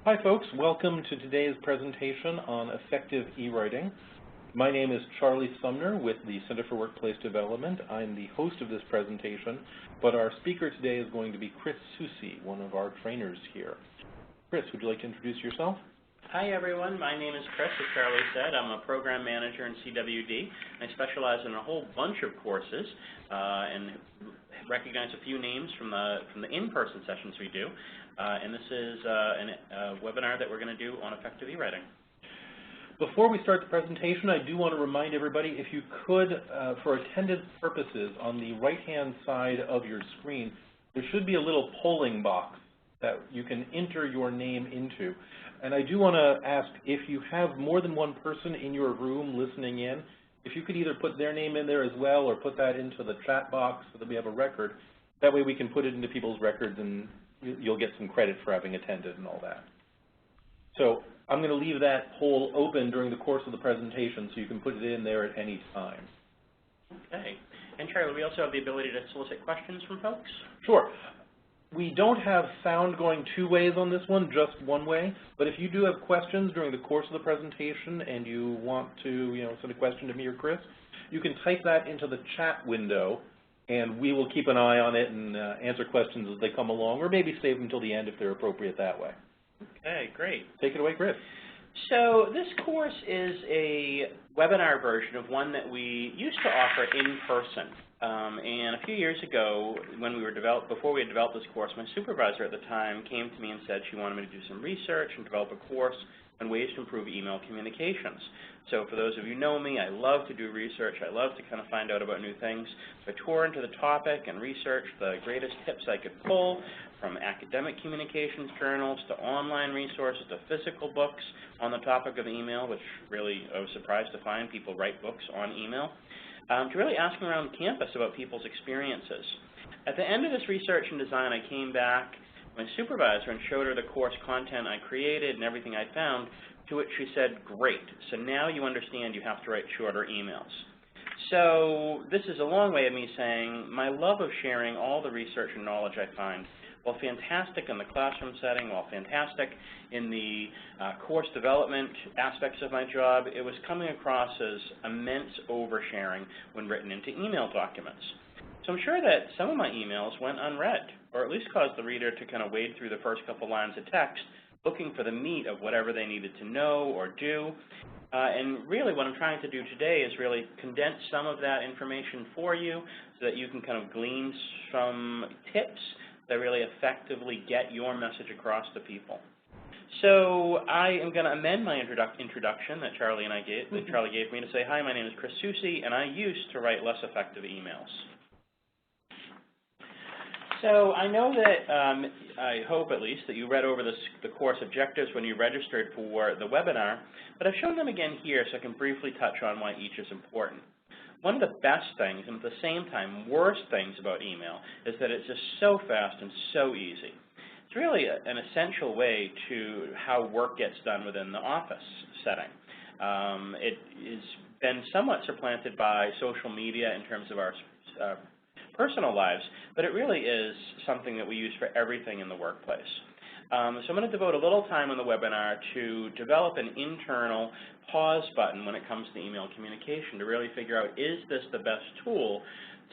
Hi folks, welcome to today's presentation on effective e-writing. My name is Charlie Sumner with the Center for Workplace Development. I'm the host of this presentation, but our speaker today is going to be Chris Soucy, one of our trainers here. Chris, would you like to introduce yourself? Hi everyone, my name is Chris, as Charlie said. I'm a program manager in CWD. I specialize in a whole bunch of courses and recognize a few names from the in-person sessions we do. And this is a webinar that we're going to do on effective e-writing. Before we start the presentation, I do want to remind everybody, if you could, for attendance purposes, on the right-hand side of your screen, there should be a little polling box that you can enter your name into. And I do want to ask, if you have more than one person in your room listening in, if you could either put their name in there as well or put that into the chat box so that we have a record. That way we can put it into people's records and you'll get some credit for having attended and all that. So I'm going to leave that poll open during the course of the presentation so you can put it in there at any time. Okay. And Charlie, we also have the ability to solicit questions from folks? Sure. We don't have sound going two ways on this one, just one way. But if you do have questions during the course of the presentation and you want to, send a question to me or Chris, you can type that into the chat window, and we will keep an eye on it and answer questions as they come along, or maybe save them until the end if they're appropriate that way. Okay, great. Take it away, Chris. So this course is a webinar version of one that we used to offer in person. And a few years ago, before we had developed this course, my supervisor at the time came to me and said she wanted me to do some research and develop a course on ways to improve email communications. So for those of you who know me, I love to do research. I love to kind of find out about new things. So I tore into the topic and researched the greatest tips I could pull, from academic communications journals to online resources to physical books on the topic of email, which really I was surprised to find people write books on email, to really asking around campus about people's experiences. At the end of this research and design, I came back to my supervisor and showed her the course content I created and everything I found, to which she said, great, so now you understand you have to write shorter emails. So this is a long way of me saying my love of sharing all the research and knowledge I find, while fantastic in the classroom setting, while fantastic in the course development aspects of my job, it was coming across as immense oversharing when written into email documents. So I'm sure that some of my emails went unread, or at least caused the reader to kind of wade through the first couple lines of text, looking for the meat of whatever they needed to know or do. And really what I'm trying to do today is really condense some of that information for you so that you can kind of glean some tips that really effectively get your message across to people. So I am going to amend my introduction that Charlie gave me to say, hi, my name is Chris Soucy, and I used to write less effective emails. So I know that, I hope at least, that you read over the course objectives when you registered for the webinar, but I've shown them again here so I can briefly touch on why each is important. One of the best things, and at the same time worst things about email, is that it's just so fast and so easy. It's really an essential way to how work gets done within the office setting. It has been somewhat supplanted by social media in terms of our personal lives, but it really is something that we use for everything in the workplace. So I'm going to devote a little time on the webinar to develop an internal pause button when it comes to email communication to really figure out, is this the best tool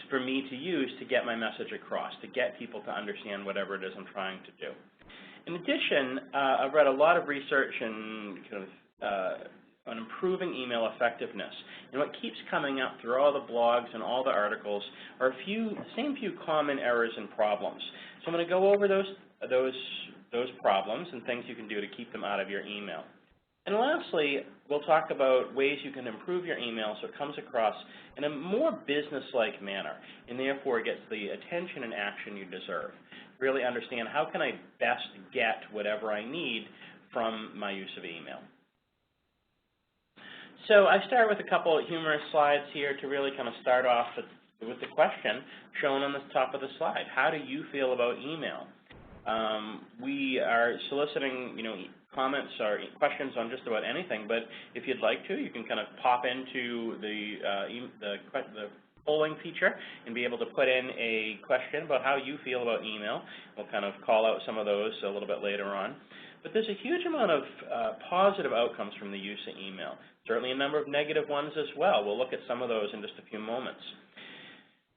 for me to use to get my message across, to get people to understand whatever it is I'm trying to do. In addition, I've read a lot of research and on improving email effectiveness. And what keeps coming up through all the blogs and all the articles are the same few common errors and problems. So I'm going to go over those problems and things you can do to keep them out of your email. And lastly, we'll talk about ways you can improve your email so it comes across in a more business-like manner, and therefore gets the attention and action you deserve. Really understand, how can I best get whatever I need from my use of email? So I start with a couple of humorous slides here to really kind of start off with the question shown on the top of the slide. How do you feel about email? We are soliciting, comments or questions on just about anything, but if you'd like to, you can kind of pop into the polling feature and be able to put in a question about how you feel about email. We'll kind of call out some of those a little bit later on. But there's a huge amount of positive outcomes from the use of email. Certainly a number of negative ones as well. We'll look at some of those in just a few moments.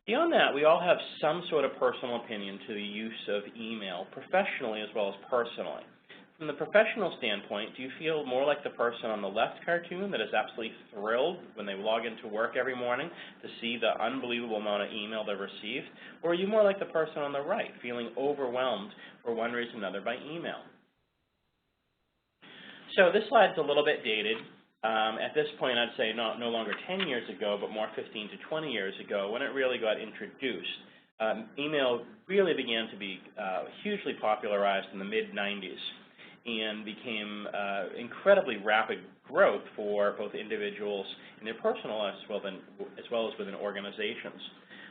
Beyond that, we all have some sort of personal opinion to the use of email, professionally as well as personally. From the professional standpoint, do you feel more like the person on the left cartoon that is absolutely thrilled when they log into work every morning to see the unbelievable amount of email they've received? Or are you more like the person on the right, feeling overwhelmed for one reason or another by email? So this slide's a little bit dated. At this point, I'd say no longer 10 years ago, but more 15 to 20 years ago, when it really got introduced. Email really began to be hugely popularized in the mid-90s and became incredibly rapid growth for both individuals in their personal lives as well as within organizations.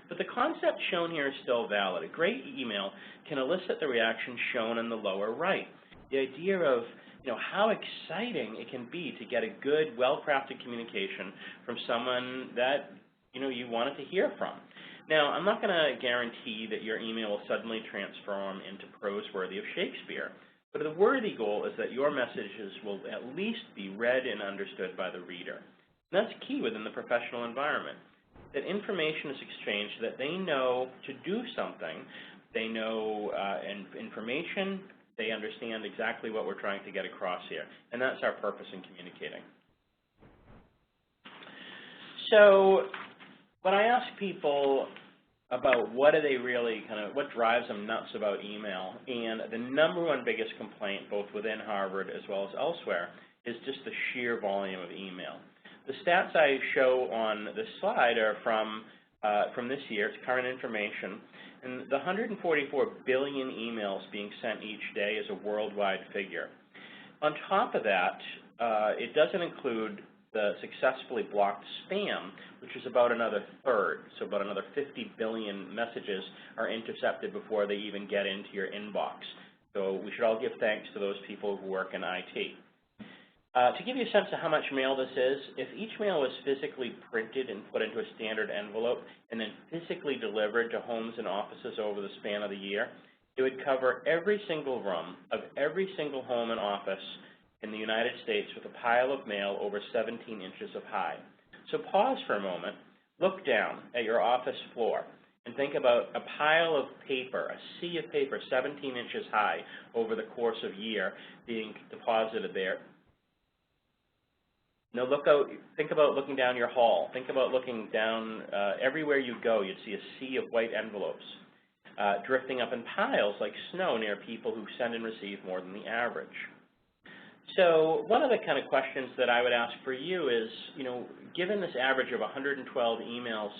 But the concept shown here is still valid. A great email can elicit the reaction shown in the lower right. The idea of how exciting it can be to get a good, well-crafted communication from someone that, you wanted to hear from. Now, I'm not going to guarantee that your email will suddenly transform into prose worthy of Shakespeare, but the worthy goal is that your messages will at least be read and understood by the reader. And that's key within the professional environment, that information is exchanged, that they know to do something, they know information, they understand exactly what we're trying to get across here, and that's our purpose in communicating. So when I ask people about what do they really what drives them nuts about email, and the number one biggest complaint, both within Harvard as well as elsewhere, is just the sheer volume of email. The stats I show on this slide are from this year. It's current information. And the 144 billion emails being sent each day is a worldwide figure. On top of that, it doesn't include the successfully blocked spam, which is about another third. So about another 50 billion messages are intercepted before they even get into your inbox. So we should all give thanks to those people who work in IT. To give you a sense of how much mail this is, if each mail was physically printed and put into a standard envelope and then physically delivered to homes and offices over the span of the year, it would cover every single room of every single home and office in the United States with a pile of mail over 17 inches of high. So pause for a moment, look down at your office floor, and think about a pile of paper, a sea of paper 17 inches high over the course of a year being deposited there. Now think about looking down your hall. Think about looking down everywhere you go. You'd see a sea of white envelopes drifting up in piles like snow near people who send and receive more than the average. So one of the kind of questions that I would ask for you is, given this average of 112 emails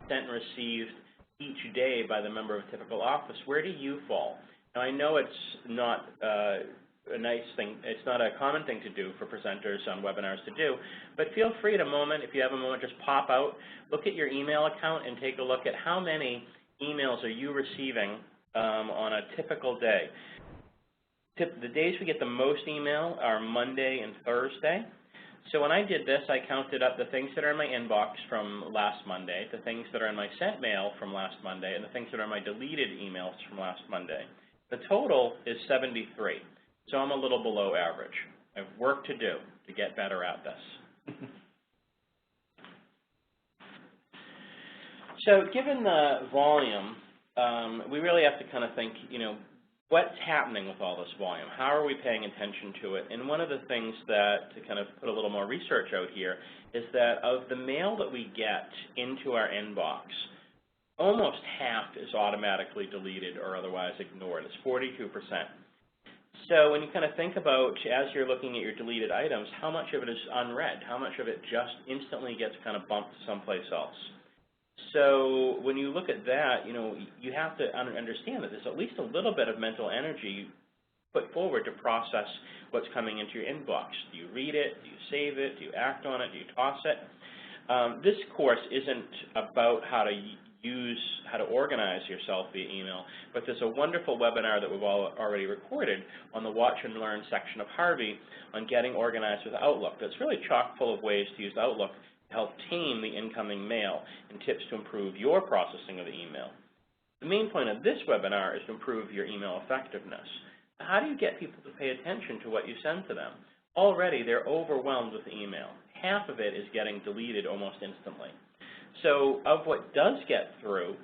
sent and received each day by the member of a typical office, where do you fall? Now, I know it's not a nice thing, it's not a common thing to do for presenters on webinars to do, but feel free at a moment, if you have a moment, just pop out, look at your email account and take a look at how many emails are you receiving on a typical day. The days we get the most email are Monday and Thursday. So when I did this, I counted up the things that are in my inbox from last Monday, the things that are in my sent mail from last Monday, and the things that are in my deleted emails from last Monday. The total is 73. So I'm a little below average. I have work to do to get better at this. So given the volume, we really have to kind of think, what's happening with all this volume? How are we paying attention to it? And one of the things that, to kind of put a little more research out here, is that of the mail that we get into our inbox, almost half is automatically deleted or otherwise ignored. It's 42%. So when you kind of think about, as you're looking at your deleted items, how much of it is unread? How much of it just instantly gets kind of bumped someplace else? So when you look at that, you have to understand that there's at least a little bit of mental energy put forward to process what's coming into your inbox. Do you read it? Do you save it? Do you act on it? Do you toss it? This course isn't about how to organize yourself via email, but there's a wonderful webinar that we've already recorded on the Watch and Learn section of Harvey on getting organized with Outlook. That's really chock full of ways to use Outlook to help tame the incoming mail and tips to improve your processing of the email. The main point of this webinar is to improve your email effectiveness. How do you get people to pay attention to what you send to them? Already, they're overwhelmed with email. Half of it is getting deleted almost instantly. So of what does get through,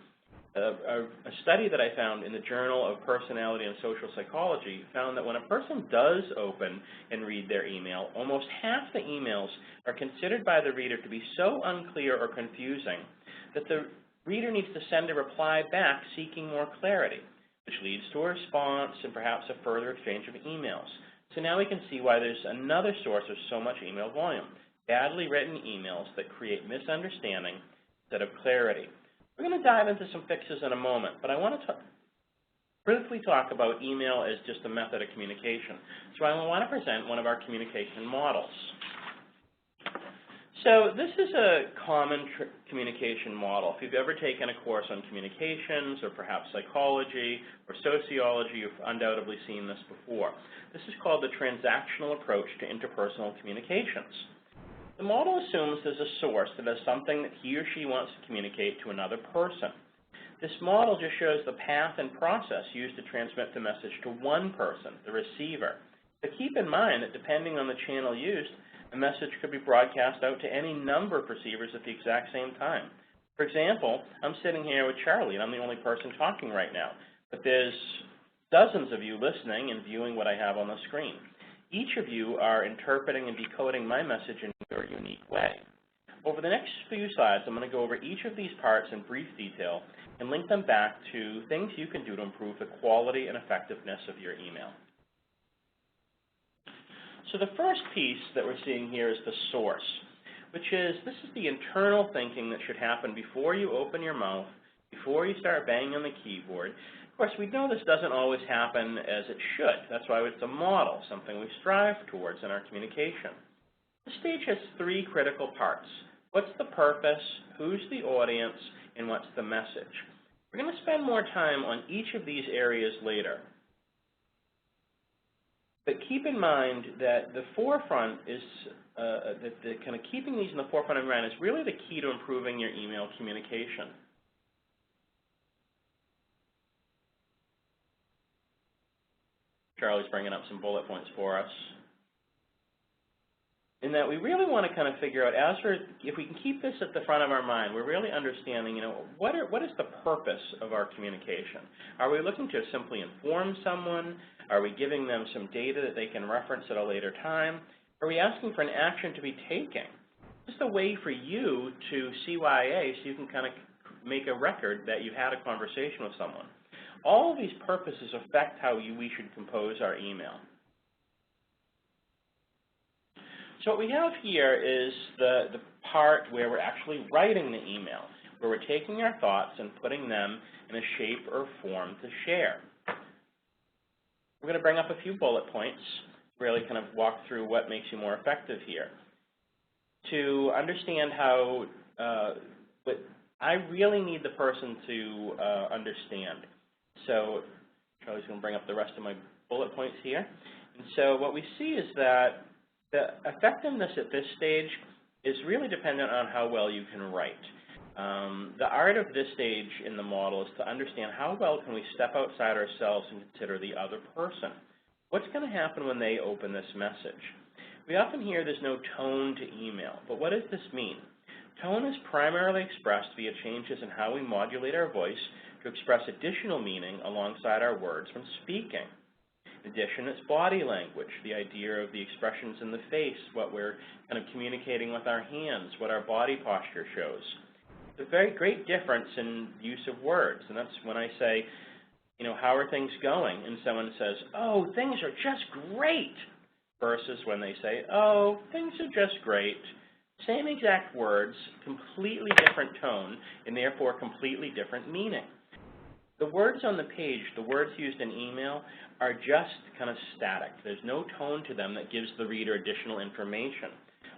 a study that I found in the Journal of Personality and Social Psychology found that when a person does open and read their email, almost half the emails are considered by the reader to be so unclear or confusing that the reader needs to send a reply back seeking more clarity, which leads to a response and perhaps a further exchange of emails. So now we can see why there's another source of so much email volume: badly written emails that create misunderstanding instead of clarity. We're going to dive into some fixes in a moment, but I want to briefly talk about email as just a method of communication. So I want to present one of our communication models. So this is a common communication model. If you've ever taken a course on communications or perhaps psychology or sociology, you've undoubtedly seen this before. This is called the transactional approach to interpersonal communications. The model assumes there's a source that has something that he or she wants to communicate to another person. This model just shows the path and process used to transmit the message to one person, the receiver. But keep in mind that depending on the channel used, a message could be broadcast out to any number of receivers at the exact same time. For example, I'm sitting here with Charlie, and I'm the only person talking right now. But there's dozens of you listening and viewing what I have on the screen. Each of you are interpreting and decoding my message in your unique way. Over the next few slides, I'm going to go over each of these parts in brief detail and link them back to things you can do to improve the quality and effectiveness of your email. So the first piece that we're seeing here is the source, which is this is the internal thinking that should happen before you open your mouth, before you start banging on the keyboard. Of course, we know this doesn't always happen as it should. That's why it's a model, something we strive towards in our communication. The stage has three critical parts. What's the purpose, who's the audience, and what's the message? We're going to spend more time on each of these areas later. But keep in mind that the forefront is, the kind of keeping these in the forefront of your mind is really the key to improving your email communication. Charlie's bringing up some bullet points for us. In that we really want to kind of figure out, if we can keep this at the front of our mind, we're really understanding, what is the purpose of our communication? Are we looking to simply inform someone? Are we giving them some data that they can reference at a later time? Are we asking for an action to be taken? Just a way for you to CYA so you can kind of make a record that you had a conversation with someone. All of these purposes affect how we should compose our email. So what we have here is the part where we're actually writing the email, where we're taking our thoughts and putting them in a shape or form to share. We're going to bring up a few bullet points, really kind of walk through what makes you more effective here. To understand how, but I really need the person to understand. So Charlie's going to bring up the rest of my bullet points here. And so what we see is that the effectiveness at this stage is really dependent on how well you can write. The art of this stage in the model is to understand how well can we step outside ourselves and consider the other person. What's going to happen when they open this message? We often hear there's no tone to email, but what does this mean? Tone is primarily expressed via changes in how we modulate our voice to express additional meaning alongside our words when speaking. In addition, it's body language, the idea of the expressions in the face, what we're kind of communicating with our hands, what our body posture shows. It's a very great difference in use of words, and that's when I say, how are things going? And someone says, oh, things are just great, versus when they say, oh, things are just great. Same exact words, completely different tone, and therefore completely different meaning. The words on the page, the words used in email, are just kind of static. There's no tone to them that gives the reader additional information.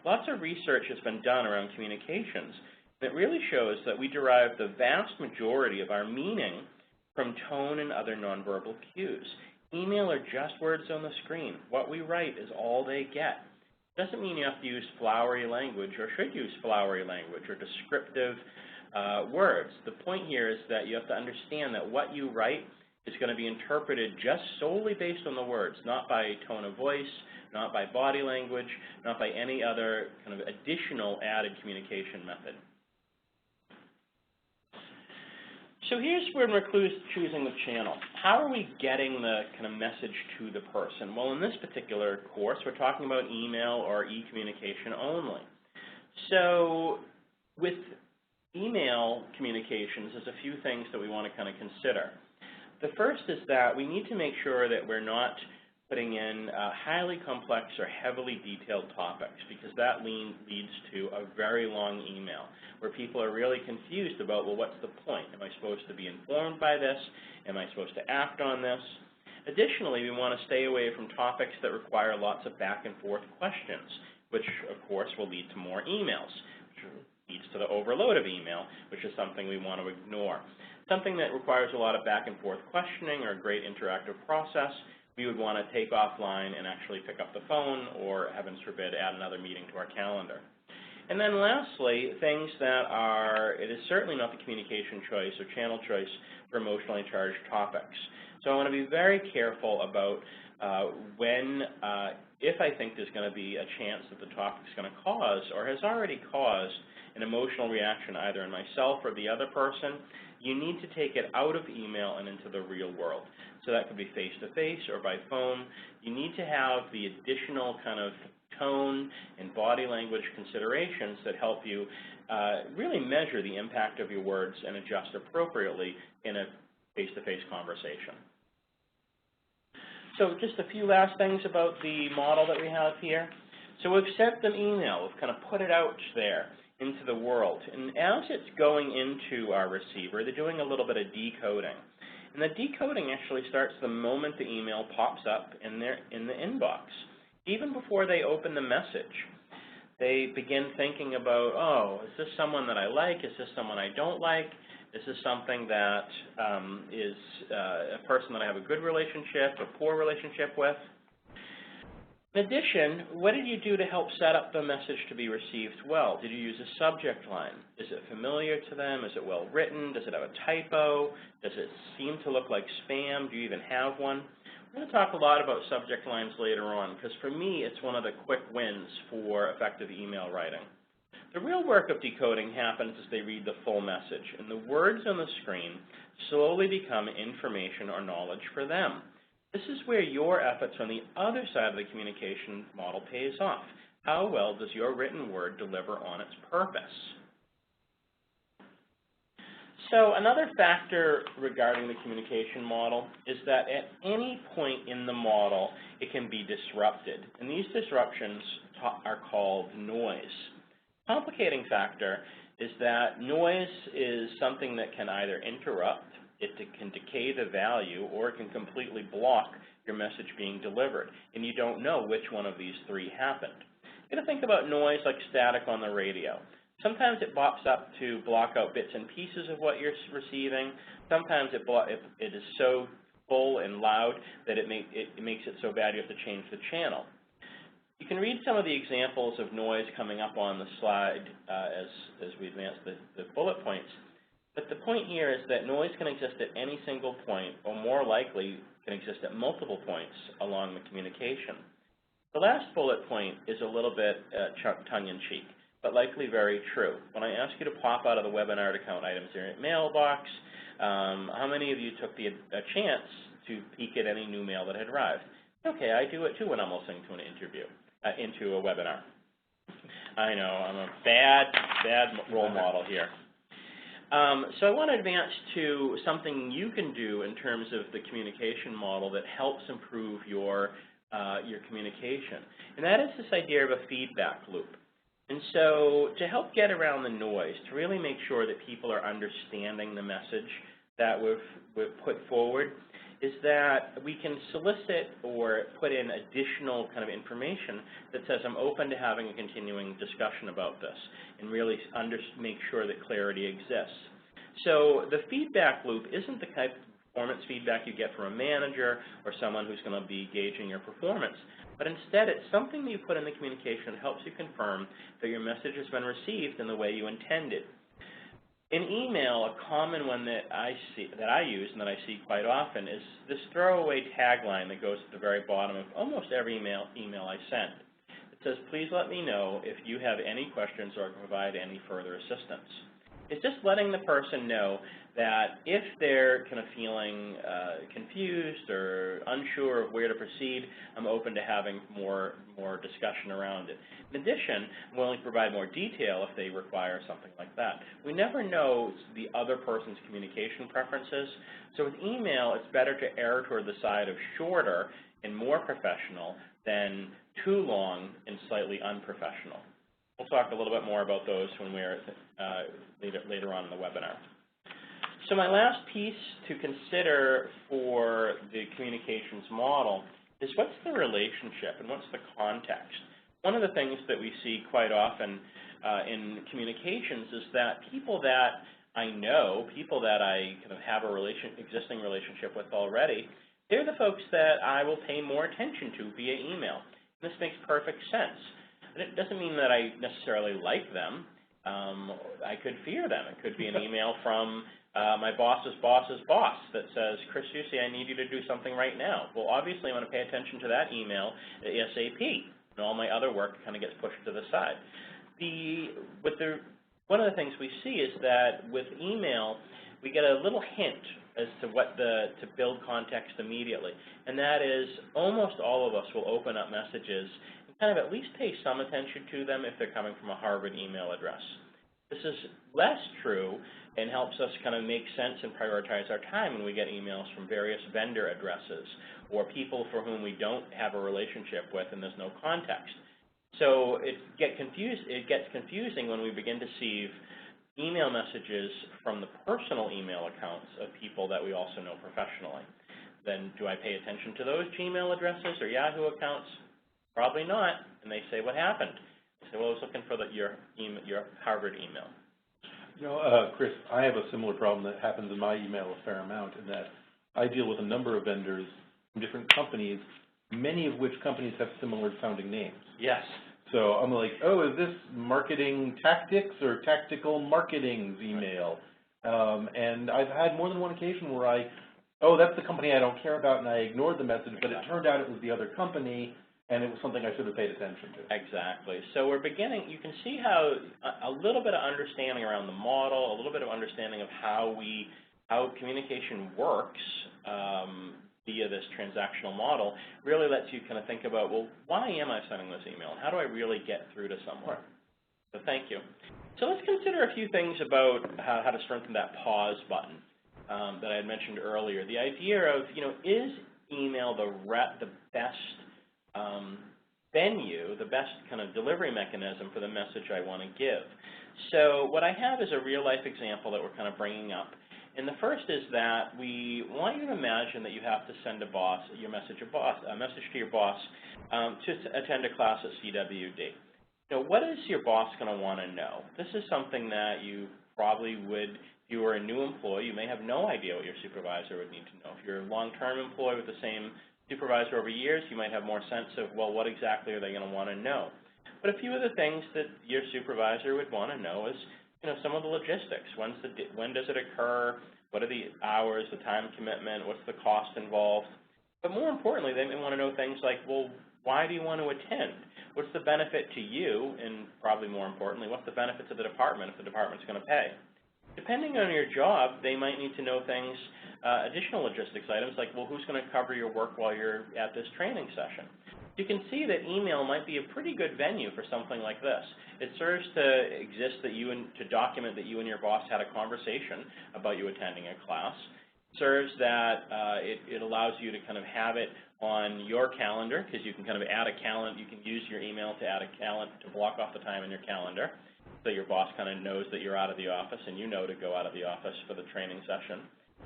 Lots of research has been done around communications that really shows that we derive the vast majority of our meaning from tone and other nonverbal cues. Email are just words on the screen. What we write is all they get. Doesn't mean you have to use flowery language or should use flowery language or descriptive words. The point here is that you have to understand that what you write is going to be interpreted just solely based on the words, not by tone of voice, not by body language, not by any other kind of additional added communication method. So here's where we're choosing the channel. How are we getting the kind of message to the person? Well, in this particular course, we're talking about email or e-communication only. So with email communications, there's a few things that we want to kind of consider. The first is that we need to make sure that we're not putting in highly complex or heavily detailed topics, because that leads to a very long email where people are really confused about, well, what's the point? Am I supposed to be informed by this? Am I supposed to act on this? Additionally, we want to stay away from topics that require lots of back and forth questions, which of course will lead to more emails, which leads to the overload of email, which is something we want to ignore. Something that requires a lot of back and forth questioning or a great interactive process, we would want to take offline and actually pick up the phone or, heavens forbid, add another meeting to our calendar. And then lastly, things that it is certainly not the communication choice or channel choice for emotionally charged topics. So I want to be very careful about if I think there's going to be a chance that the topic is going to cause or has already caused an emotional reaction either in myself or the other person, you need to take it out of email and into the real world. So that could be face-to-face or by phone. You need to have the additional kind of tone and body language considerations that help you really measure the impact of your words and adjust appropriately in a face-to-face conversation. So just a few last things about the model that we have here. So we've sent them email. We've kind of put it out there into the world. And as it's going into our receiver, they're doing a little bit of decoding. And the decoding actually starts the moment the email pops up in the inbox. Even before they open the message, they begin thinking about, oh, is this someone that I like? Is this someone I don't like? Is this something that is a person that I have a good relationship, a poor relationship with? In addition, what did you do to help set up the message to be received well? Did you use a subject line? Is it familiar to them? Is it well written? Does it have a typo? Does it seem to look like spam? Do you even have one? We're going to talk a lot about subject lines later on, because for me, it's one of the quick wins for effective email writing. The real work of decoding happens as they read the full message, and the words on the screen slowly become information or knowledge for them. This is where your efforts on the other side of the communication model pays off. How well does your written word deliver on its purpose? So another factor regarding the communication model is that at any point in the model, it can be disrupted. And these disruptions are called noise. Complicating factor is that noise is something that can either interrupt, it can decay the value, or it can completely block your message being delivered, and you don't know which one of these three happened. You're going to think about noise like static on the radio. Sometimes it bops up to block out bits and pieces of what you're receiving. Sometimes it is so full and loud that it makes it so bad you have to change the channel. You can read some of the examples of noise coming up on the slide as we advance the bullet points. But the point here is that noise can exist at any single point, or more likely can exist at multiple points along the communication. The last bullet point is a little bit tongue-in-cheek, but likely very true. When I ask you to pop out of the webinar to count items in your mailbox, how many of you took a chance to peek at any new mail that had arrived? Okay, I do it too when I'm listening to an interview, into a webinar. I know, I'm a bad role model here. So I want to advance to something you can do in terms of the communication model that helps improve your communication. And that is this idea of a feedback loop. And so to help get around the noise, to really make sure that people are understanding the message that we've put forward, is that we can solicit or put in additional kind of information that says I'm open to having a continuing discussion about this and really make sure that clarity exists. So the feedback loop isn't the type of performance feedback you get from a manager or someone who's going to be gauging your performance. But instead, it's something that you put in the communication that helps you confirm that your message has been received in the way you intended. In email, a common one that I use and that I see quite often is this throwaway tagline that goes at the very bottom of almost every email I send. It says, "Please let me know if you have any questions or can provide any further assistance." It's just letting the person know that if they're kind of feeling confused or unsure of where to proceed, I'm open to having more discussion around it. In addition, I'm willing to provide more detail if they require something like that. We never know the other person's communication preferences, so with email, it's better to err toward the side of shorter and more professional than too long and slightly unprofessional. We'll talk a little bit more about those when we're later on in the webinar. So my last piece to consider for the communications model is what's the relationship and what's the context. One of the things that we see quite often in communications is that people that I know, people that I kind of have a existing relationship with already, they're the folks that I will pay more attention to via email. This makes perfect sense. And it doesn't mean that I necessarily like them. I could fear them. It could be an email from my boss's boss's boss that says, "Chris Susi, I need you to do something right now." Well, obviously, I'm going to pay attention to that email ASAP, and all my other work kind of gets pushed to the side. One of the things we see is that with email, we get a little hint as to to build context immediately, and that is almost all of us will open up messages and kind of at least pay some attention to them if they're coming from a Harvard email address. This is less true and helps us kind of make sense and prioritize our time when we get emails from various vendor addresses or people for whom we don't have a relationship with and there's no context. So it gets confusing when we begin to receive email messages from the personal email accounts of people that we also know professionally. Then do I pay attention to those Gmail addresses or Yahoo accounts? Probably not. And they say, "What happened?" I say, "Well, I was looking for your Harvard email." You know, Chris, I have a similar problem that happens in my email a fair amount in that I deal with a number of vendors from different companies, many of which companies have similar sounding names. Yes. So I'm like, oh, is this marketing tactics or tactical marketing's email? And I've had more than one occasion where that's the company I don't care about, and I ignored the message, but it turned out it was the other company, and it was something I should have paid attention to. Exactly. So we're beginning, you can see how a little bit of understanding around the model, a little bit of understanding of how communication works via this transactional model really lets you kind of think about, well, why am I sending this email? And how do I really get through to someone? Right. So thank you. So let's consider a few things about how to strengthen that pause button that I had mentioned earlier. The idea of, is email the best venue, the best kind of delivery mechanism for the message I want to give? So what I have is a real-life example that we're kind of bringing up. And the first is that we want you to imagine that you have to send a message to your boss to attend a class at CWD. What is your boss going to want to know? This is something that you probably would, if you were a new employee, you may have no idea what your supervisor would need to know. If you're a long-term employee with the same supervisor over years, you might have more sense of, well, what exactly are they going to want to know? But a few of the things that your supervisor would want to know is, some of the logistics. When does it occur? What are the hours, the time commitment? What's the cost involved? But more importantly, they may want to know things like, well, why do you want to attend? What's the benefit to you? And probably more importantly, what's the benefit to the department if the department's going to pay? Depending on your job, they might need to know things, additional logistics items like, well, who's going to cover your work while you're at this training session? You can see that email might be a pretty good venue for something like this. It serves to to document that you and your boss had a conversation about you attending a class. It serves that it allows you to kind of have it on your calendar, because you can kind of add a calendar. You can use your email to add a calendar to block off the time in your calendar, so your boss kind of knows that you're out of the office and you know to go out of the office for the training session.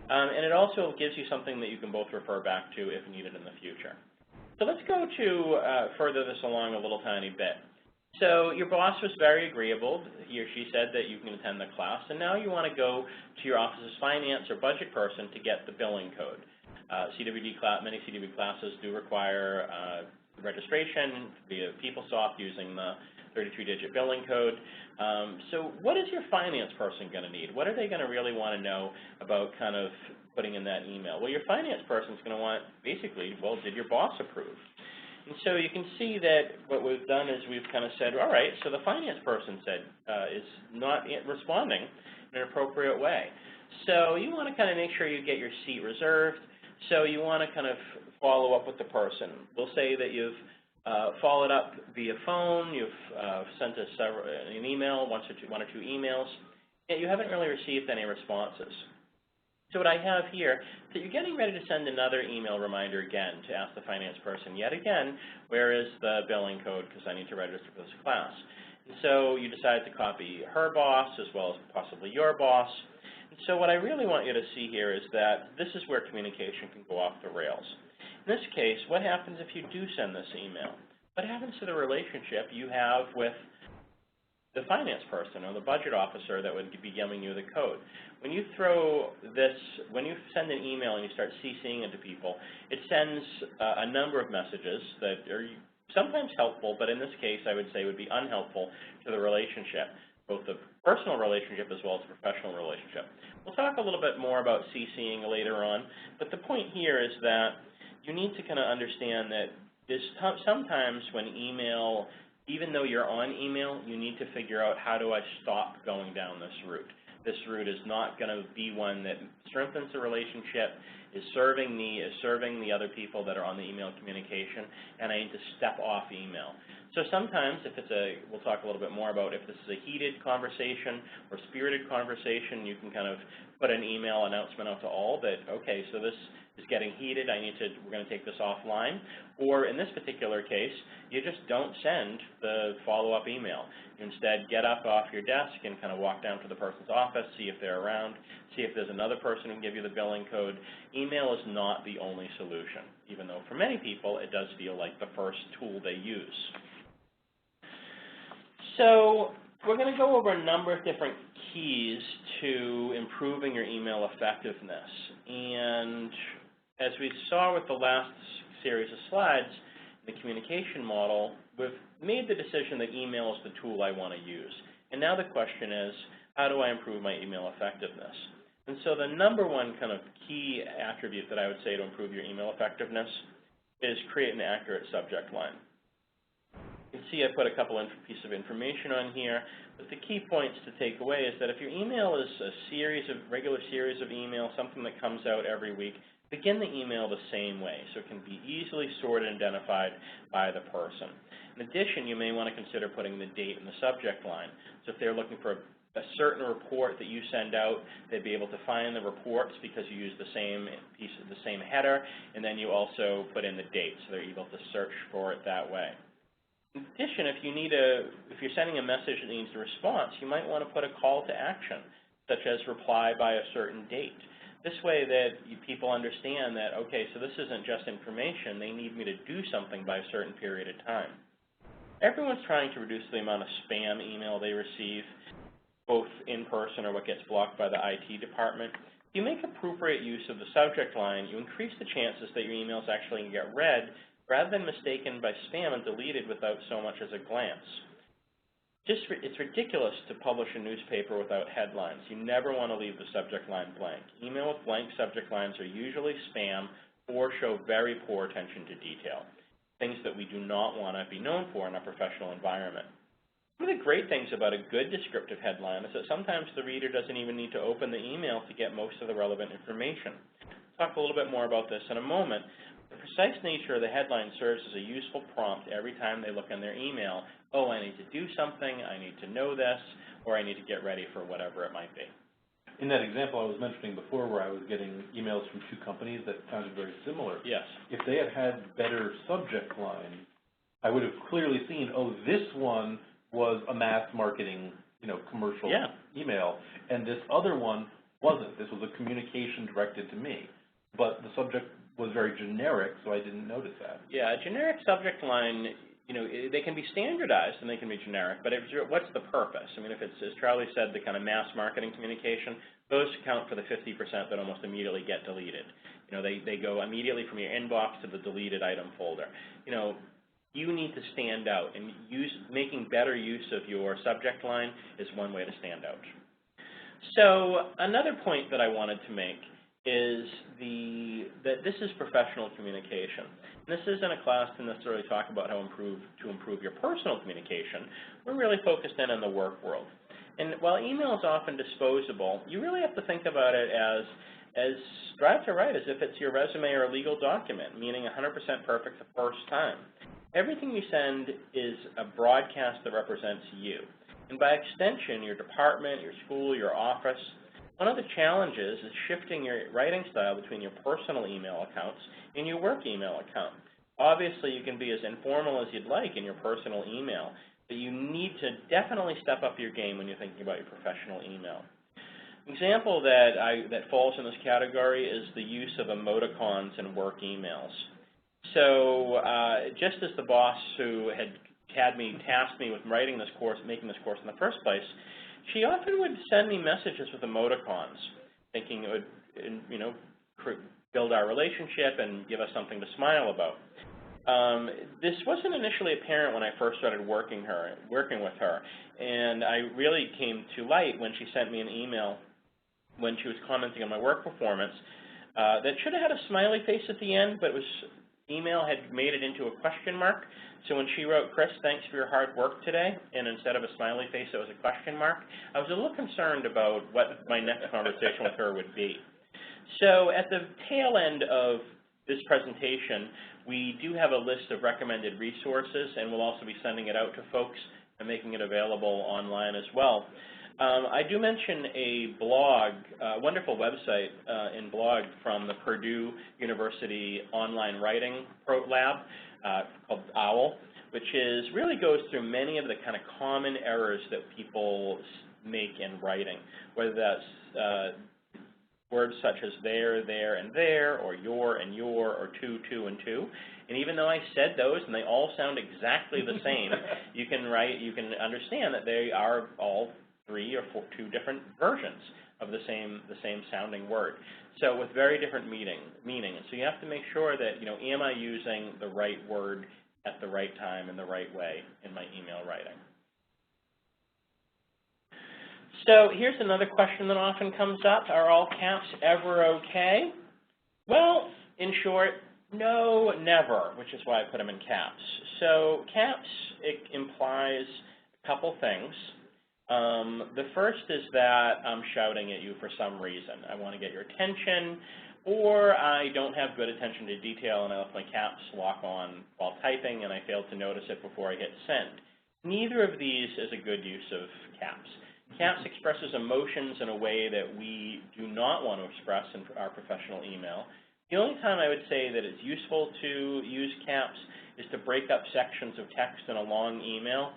And it also gives you something that you can both refer back to if needed in the future. So let's go to further this along a little tiny bit. So your boss was very agreeable. He or she said that you can attend the class, and now you want to go to your office's finance or budget person to get the billing code. Many CWD classes do require registration via PeopleSoft using the 33-digit billing code. So what is your finance person going to need? What are they going to really want to know about kind of putting in that email? Well, your finance person is going to want, basically, well, did your boss approve? And so you can see that what we've done is we've kind of said, all right, so the finance person said is not responding in an appropriate way. So you want to kind of make sure you get your seat reserved. So you want to kind of follow up with the person. We'll say that you've followed up via phone, you've sent us an email, one or two emails, yet you haven't really received any responses. So what I have here is that you're getting ready to send another email reminder again to ask the finance person yet again, where is the billing code because I need to register for this class. And so you decide to copy her boss as well as possibly your boss. And so what I really want you to see here is that this is where communication can go off the rails. In this case, what happens if you do send this email? What happens to the relationship you have with the finance person or the budget officer that would be giving you the code? When you when you send an email and you start CCing into people, it sends a number of messages that are sometimes helpful, but in this case I would say would be unhelpful to the relationship, both the personal relationship as well as the professional relationship. We'll talk a little bit more about CCing later on, but the point here is that you need to kind of understand that sometimes when email, even though you're on email, you need to figure out how do I stop going down this route. This route is not going to be one that strengthens the relationship, is serving me, is serving the other people that are on the email communication, and I need to step off email. So sometimes if it's we'll talk a little bit more about if this is a heated conversation or spirited conversation, you can kind of put an email announcement out to all that, okay, so this is getting heated, we're going to take this offline. Or in this particular case, you just don't send the follow-up email. You instead get up off your desk and kind of walk down to the person's office, see if they're around, see if there's another person who can give you the billing code. Email is not the only solution, even though for many people it does feel like the first tool they use. So we're going to go over a number of different keys to improving your email effectiveness. And as we saw with the last series of slides, the communication model, we've made the decision that email is the tool I want to use. And now the question is, how do I improve my email effectiveness? And so the number one kind of key attribute that I would say to improve your email effectiveness is create an accurate subject line. You can see I put a couple of pieces of information on here, but the key points to take away is that if your email is a regular series of emails, something that comes out every week, begin the email the same way so it can be easily sorted and identified by the person. In addition, you may want to consider putting the date in the subject line. So if they're looking for a certain report that you send out, they'd be able to find the reports because you use the same header, and then you also put in the date so they're able to search for it that way. In addition, if you're sending a message that needs a response, you might want to put a call to action, such as reply by a certain date. This way that people understand that, okay, so this isn't just information, they need me to do something by a certain period of time. Everyone's trying to reduce the amount of spam email they receive, both in person or what gets blocked by the IT department. If you make appropriate use of the subject line, you increase the chances that your emails actually get read rather than mistaken by spam and deleted without so much as a glance. It's ridiculous to publish a newspaper without headlines. You never want to leave the subject line blank. Email with blank subject lines are usually spam or show very poor attention to detail, things that we do not want to be known for in a professional environment. One of the great things about a good descriptive headline is that sometimes the reader doesn't even need to open the email to get most of the relevant information. We'll talk a little bit more about this in a moment. The precise nature of the headline serves as a useful prompt every time they look in their email. Oh, I need to do something, I need to know this, or I need to get ready for whatever it might be. In that example I was mentioning before where I was getting emails from two companies that sounded very similar. Yes. If they had had better subject line, I would have clearly seen, oh, this one was a mass marketing, commercial email, and this other one wasn't. This was a communication directed to me. But the subject was very generic, so I didn't notice that. Yeah, a generic subject line, you know, they can be standardized and they can be generic, but what's the purpose? I mean, if it's, as Charlie said, the kind of mass marketing communication, those account for the 50% that almost immediately get deleted. You know, they go immediately from your inbox to the deleted item folder. You know, you need to stand out, and making better use of your subject line is one way to stand out. So another point that I wanted to make is that this is professional communication. This isn't a class to necessarily talk about how to improve your personal communication. We're really focused in on the work world. And while email is often disposable, you really have to think about it as strive to write as if it's your resume or a legal document, meaning 100% perfect the first time. Everything you send is a broadcast that represents you. And by extension, your department, your school, your office. One of the challenges is shifting your writing style between your personal email accounts and your work email account. Obviously, you can be as informal as you'd like in your personal email, but you need to definitely step up your game when you're thinking about your professional email. An example that falls in this category is the use of emoticons in work emails. So just as the boss who had tasked me with writing this course, making this course in the first place, she often would send me messages with emoticons, thinking it would, you know, build our relationship and give us something to smile about. This wasn't initially apparent when I first started working with her, and I really came to light when she sent me an email when she was commenting on my work performance that should have had a smiley face at the end, but email had made it into a question mark. So when she wrote, "Chris, thanks for your hard work today," and instead of a smiley face, it was a question mark, I was a little concerned about what my next conversation with her would be. So at the tail end of this presentation, we do have a list of recommended resources, and we'll also be sending it out to folks and making it available online as well. I do mention a blog, a wonderful website and blog from the Purdue University Online Writing Lab called OWL, which really goes through many of the kind of common errors that people make in writing, whether that's words such as there, and there, or your and your, or to and to. And even though I said those and they all sound exactly the same, you can understand that they are all three or two different versions of the same sounding word. So with very different meaning. So you have to make sure that, you know, am I using the right word at the right time in the right way in my email writing? So here's another question that often comes up. Are all caps ever okay? Well, in short, no, never, which is why I put them in caps. So caps, it implies a couple things. The first is that I'm shouting at you for some reason. I want to get your attention, or I don't have good attention to detail and I left my caps lock on while typing and I failed to notice it before I hit send. Neither of these is a good use of caps. Caps expresses emotions in a way that we do not want to express in our professional email. The only time I would say that it's useful to use caps is to break up sections of text in a long email.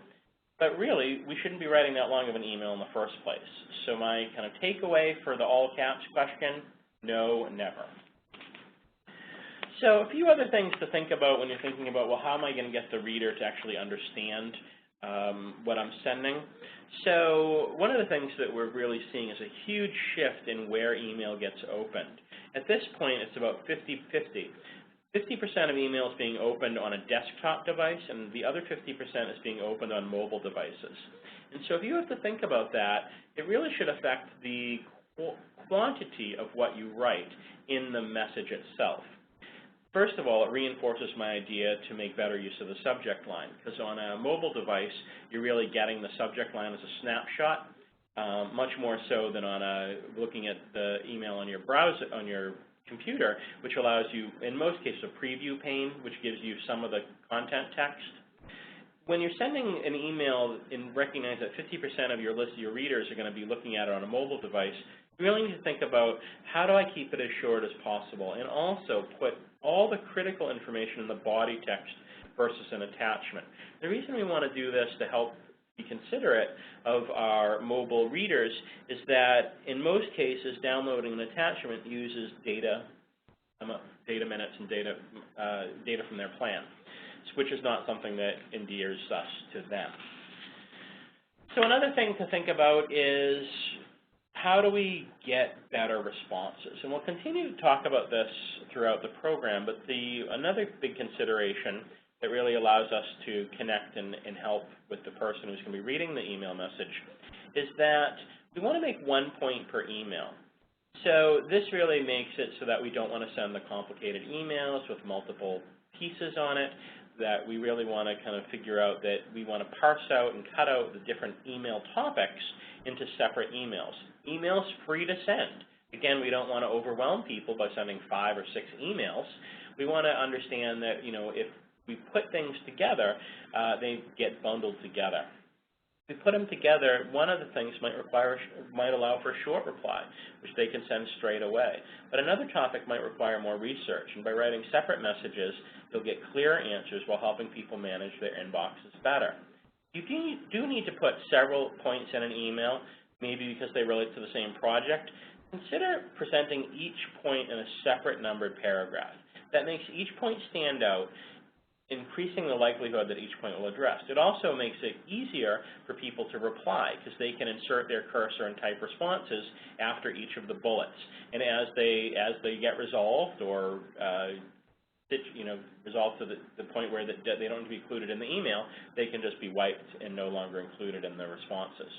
But really, we shouldn't be writing that long of an email in the first place. So my kind of takeaway for the all caps question, no, never. So a few other things to think about when you're thinking about, well, how am I going to get the reader to actually understand what I'm sending? So one of the things that we're really seeing is a huge shift in where email gets opened. At this point, it's about 50-50. 50% of emails being opened on a desktop device, and the other 50% is being opened on mobile devices. And so if you have to think about that, it really should affect the quantity of what you write in the message itself. First of all, it reinforces my idea to make better use of the subject line, because on a mobile device, you're really getting the subject line as a snapshot, much more so than on looking at the email on your browser, on your computer, which allows you, in most cases, a preview pane, which gives you some of the content text. When you're sending an email and recognize that 50% of your list of your readers are going to be looking at it on a mobile device, you really need to think about how do I keep it as short as possible, and also put all the critical information in the body text versus an attachment. The reason we want to do this to help be considerate of our mobile readers is that in most cases, downloading an attachment uses data minutes and data from their plan. which is not something that endears us to them. So another thing to think about is, how do we get better responses? And we'll continue to talk about this throughout the program, but another big consideration that really allows us to connect and help with the person who's going to be reading the email message is that we want to make 1 point per email. So this really makes it so that we don't want to send the complicated emails with multiple pieces on it, that we really want to kind of figure out that we want to parse out and cut out the different email topics into separate emails. Emails free to send. Again, we don't want to overwhelm people by sending 5 or 6 emails. We want to understand that, if we put things together, they get bundled together. If we put them together, one of the things might allow for a short reply, which they can send straight away. But another topic might require more research, and by writing separate messages, you'll get clearer answers while helping people manage their inboxes better. You do need to put several points in an email, maybe because they relate to the same project. Consider presenting each point in a separate numbered paragraph. That makes each point stand out, increasing the likelihood that each point will address. It also makes it easier for people to reply because they can insert their cursor and type responses after each of the bullets. And as they get resolved or resolved to the point where they don't need to be included in the email, they can just be wiped and no longer included in the responses.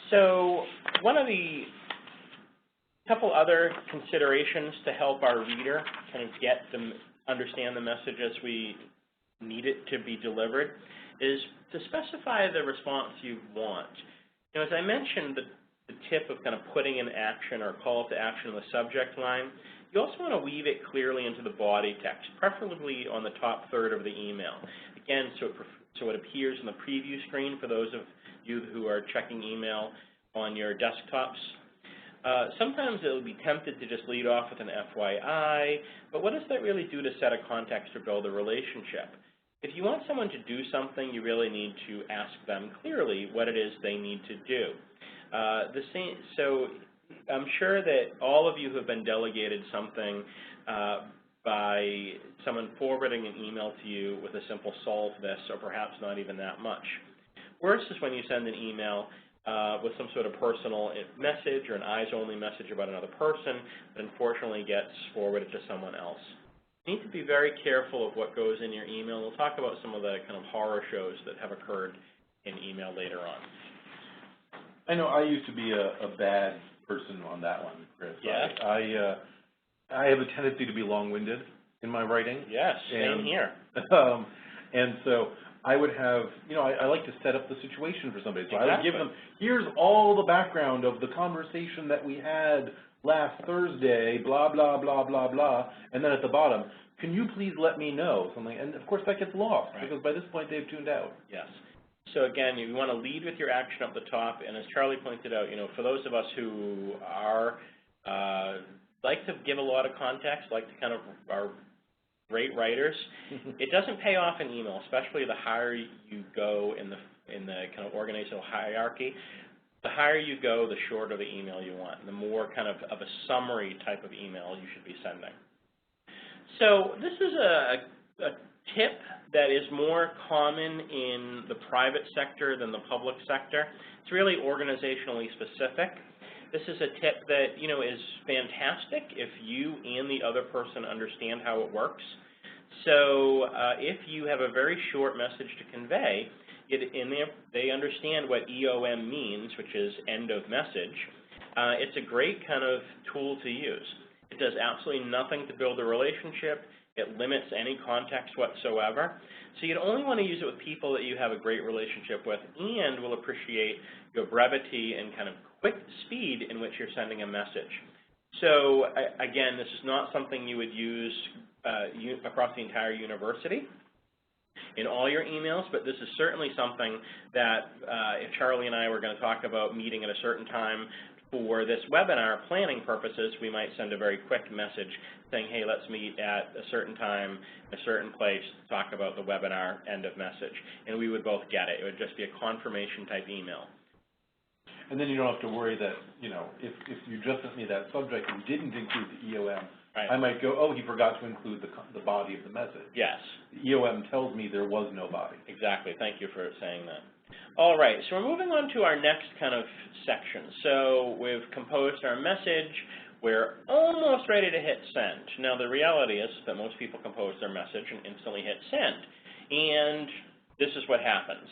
So one of the couple other considerations to help our reader kind of understand the message as we need it to be delivered is to specify the response you want. As I mentioned, the tip of kind of putting an action or call to action in the subject line, you also want to weave it clearly into the body text, preferably on the top third of the email. Again, so it appears on the preview screen for those of you who are checking email on your desktops. Sometimes it will be tempted to just lead off with an FYI, but what does that really do to set a context or build a relationship? If you want someone to do something, you really need to ask them clearly what it is they need to do. So I'm sure that all of you who have been delegated something by someone forwarding an email to you with a simple solve this, or perhaps not even that much. Worse is when you send an email with some sort of personal message or an eyes-only message about another person that unfortunately gets forwarded to someone else. You need to be very careful of what goes in your email. We'll talk about some of the kind of horror shows that have occurred in email later on. I know I used to be a bad person on that one, Chris. Yes. I have a tendency to be long-winded in my writing. Yes, same here. And so I would have, I like to set up the situation for somebody. So Exactly. I would give them, here's all the background of the conversation that we had last Thursday, blah, blah, blah, blah, blah. And then at the bottom, can you please let me know something? And of course that gets lost, right, because by this point they've tuned out. Yes. So again, you want to lead with your action up the top. And as Charlie pointed out, for those of us who are, like to give a lot of context, like to kind of are great writers, it doesn't pay off in email, especially the higher you go in the kind of organizational hierarchy. The higher you go, the shorter the email you want, and the more kind of a summary type of email you should be sending. So this is a tip that is more common in the private sector than the public sector. It's really organizationally specific. This is a tip that, is fantastic if you and the other person understand how it works. So if you have a very short message to convey, they understand what EOM means, which is end of message. It's a great kind of tool to use. It does absolutely nothing to build a relationship. It limits any context whatsoever. So you'd only want to use it with people that you have a great relationship with and will appreciate your brevity and kind of quick speed in which you're sending a message. So again, this is not something you would use across the entire university in all your emails, but this is certainly something that if Charlie and I were going to talk about meeting at a certain time for this webinar planning purposes, we might send a very quick message saying, hey, let's meet at a certain time, a certain place, to talk about the webinar end of message. And we would both get it. It would just be a confirmation type email. And then you don't have to worry that, you know, if you just sent me that subject and didn't include the EOM, Right. I might go, oh, he forgot to include the body of the message. Yes. The EOM tells me there was no body. Exactly. Thank you for saying that. All right, so we're moving on to our next kind of section. So we've composed our message. We're almost ready to hit send. Now, the reality is that most people compose their message and instantly hit send. And this is what happens.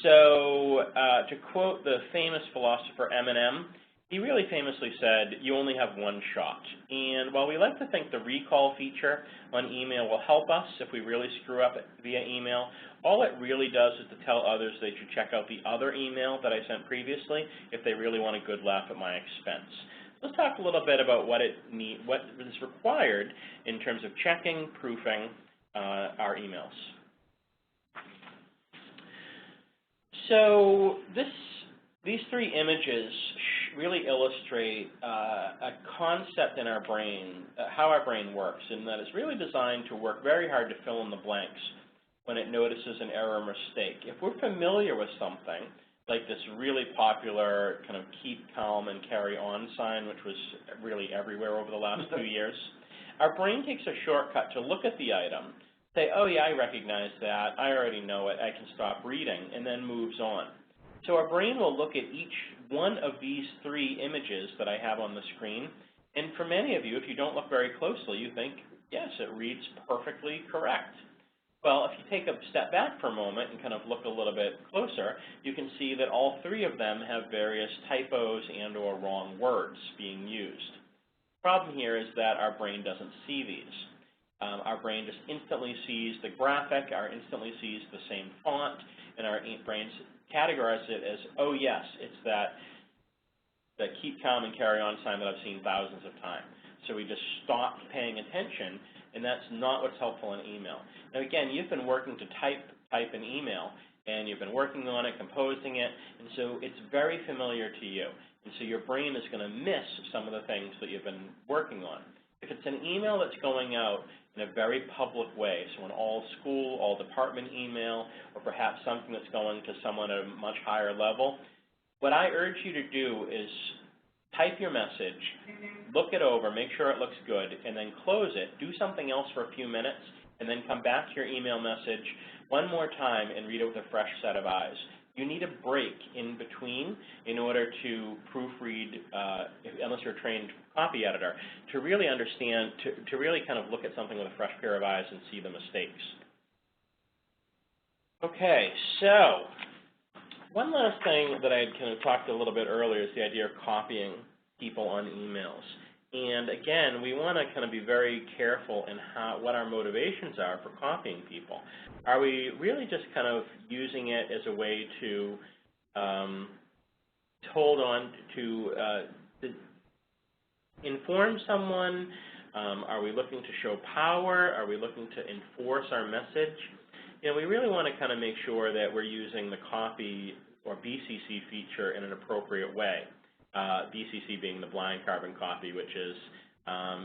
So to quote the famous philosopher Eminem, he really famously said, you only have one shot. And while we like to think the recall feature on email will help us if we really screw up via email, all it really does is to tell others they should check out the other email that I sent previously if they really want a good laugh at my expense. Let's talk a little bit about what is required in terms of checking, proofing our emails. So these three images really illustrate a concept in our brain, how our brain works, and that it's really designed to work very hard to fill in the blanks when it notices an error or mistake. If we're familiar with something, like this really popular kind of keep calm and carry on sign, which was really everywhere over the last 2 years, our brain takes a shortcut to look at the item, say, oh yeah, I recognize that, I already know it, I can stop reading, and then moves on. So our brain will look at each one of these three images that I have on the screen, and for many of you, if you don't look very closely, you think, yes, it reads perfectly correct. Well, if you take a step back for a moment and kind of look a little bit closer, you can see that all three of them have various typos and or wrong words being used. The problem here is that our brain doesn't see these. Our brain just instantly sees the graphic, instantly sees the same font, and our brains categorize it as, oh yes, it's that keep calm and carry on sign that I've seen thousands of times. So we just stop paying attention, and that's not what's helpful in email. Now again, you've been working to type an email, and you've been working on it, composing it, and so it's very familiar to you. And so your brain is going to miss some of the things that you've been working on. If it's an email that's going out in a very public way, so an all school, all department email, or perhaps something that's going to someone at a much higher level, what I urge you to do is type your message, look it over, make sure it looks good, and then close it, do something else for a few minutes, and then come back to your email message one more time and read it with a fresh set of eyes. You need a break in between in order to proofread, unless you're a trained copy editor, to really understand, to really kind of look at something with a fresh pair of eyes and see the mistakes. Okay, so one last thing that I had kind of talked a little bit earlier is the idea of copying people on emails. And again, we want to kind of be very careful in what our motivations are for copying people. Are we really just kind of using it as a way to inform someone? Are we looking to show power? Are we looking to enforce our message? You know, we really want to kind of make sure that we're using the copy or BCC feature in an appropriate way. BCC being the blind carbon copy, which is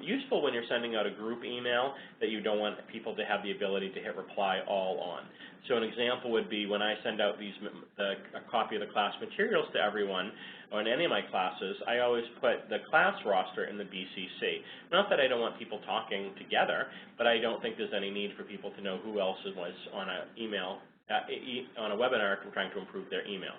useful when you're sending out a group email that you don't want people to have the ability to hit reply all on. So an example would be when I send out a copy of the class materials to everyone, or in any of my classes, I always put the class roster in the BCC. Not that I don't want people talking together, but I don't think there's any need for people to know who else was on on a webinar trying to improve their email.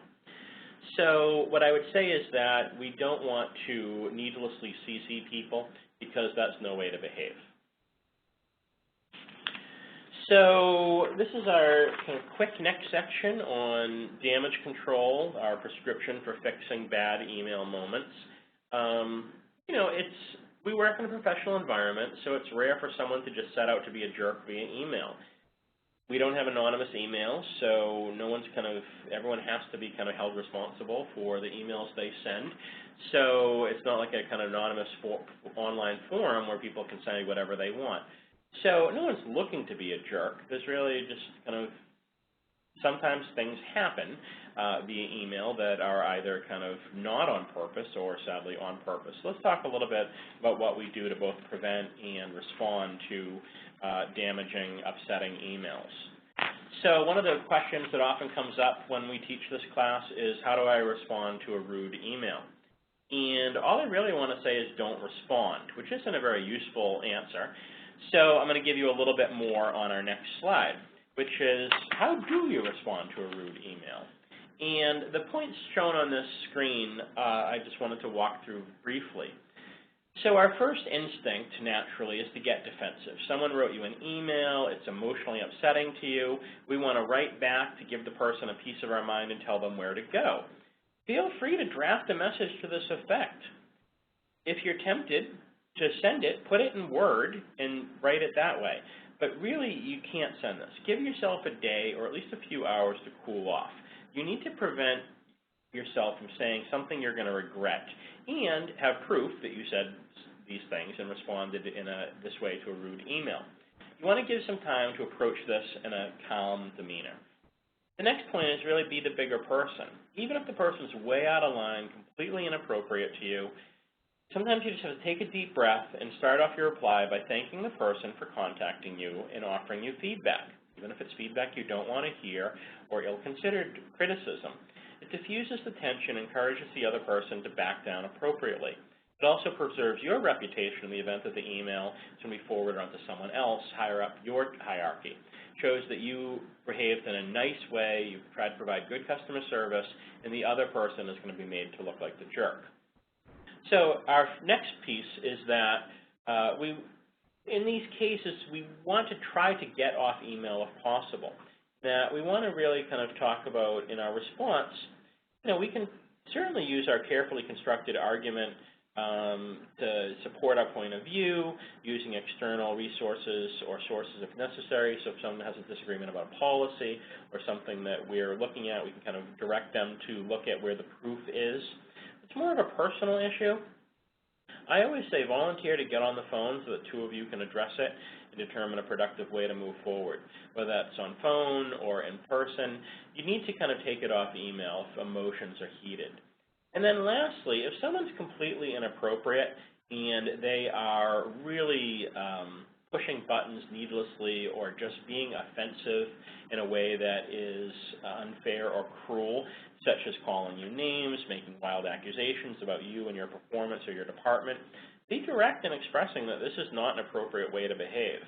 So what I would say is that we don't want to needlessly CC people because that's no way to behave. So this is our kind of quick next section on damage control, our prescription for fixing bad email moments. You know, we work in a professional environment, so it's rare for someone to just set out to be a jerk via email. We don't have anonymous emails, so everyone has to be kind of held responsible for the emails they send. So it's not like a kind of anonymous online forum where people can say whatever they want. So no one's looking to be a jerk. There's really just kind of, sometimes things happen via email that are either kind of not on purpose or sadly on purpose. So let's talk a little bit about what we do to both prevent and respond to damaging, upsetting emails. So one of the questions that often comes up when we teach this class is, how do I respond to a rude email? And all I really want to say is don't respond, which isn't a very useful answer. So I'm going to give you a little bit more on our next slide, which is, how do you respond to a rude email? And the points shown on this screen, I just wanted to walk through briefly. So our first instinct, naturally, is to get defensive. Someone wrote you an email, it's emotionally upsetting to you. We want to write back to give the person a piece of our mind and tell them where to go. Feel free to draft a message to this effect. If you're tempted to send it, put it in Word and write it that way. But really, you can't send this. Give yourself a day or at least a few hours to cool off. You need to prevent yourself from saying something you're going to regret and have proof that you said these things and responded in this way to a rude email. You want to give some time to approach this in a calm demeanor. The next point is really be the bigger person. Even if the person's way out of line, completely inappropriate to you, sometimes you just have to take a deep breath and start off your reply by thanking the person for contacting you and offering you feedback, even if it's feedback you don't want to hear or ill-considered criticism. It diffuses the tension and encourages the other person to back down appropriately. It also preserves your reputation in the event that the email is going to be forwarded onto someone else higher up your hierarchy. It shows that you behaved in a nice way, you've tried to provide good customer service, and the other person is going to be made to look like the jerk. So our next piece is that in these cases, we want to try to get off email if possible. That we want to really kind of talk about in our response, we can certainly use our carefully constructed argument to support our point of view, using external resources or sources if necessary. So if someone has a disagreement about a policy or something that we're looking at, we can kind of direct them to look at where the proof is. It's more of a personal issue. I always say volunteer to get on the phone so that two of you can address it and determine a productive way to move forward. Whether that's on phone or in person, you need to kind of take it off email if emotions are heated. And then lastly, if someone's completely inappropriate and they are really pushing buttons needlessly or just being offensive in a way that is unfair or cruel, such as calling you names, making wild accusations about you and your performance or your department, be direct in expressing that this is not an appropriate way to behave.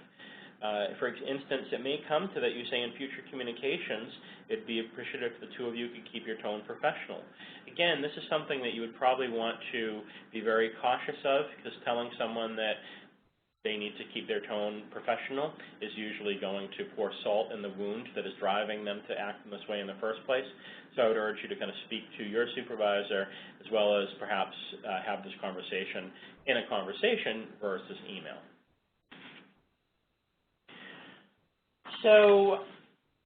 For instance, it may come to that you say in future communications, it'd be appreciative if the two of you could keep your tone professional. Again, this is something that you would probably want to be very cautious of, because telling someone that they need to keep their tone professional is usually going to pour salt in the wound that is driving them to act in this way in the first place. So I would urge you to kind of speak to your supervisor as well as perhaps have this conversation in a conversation versus email. So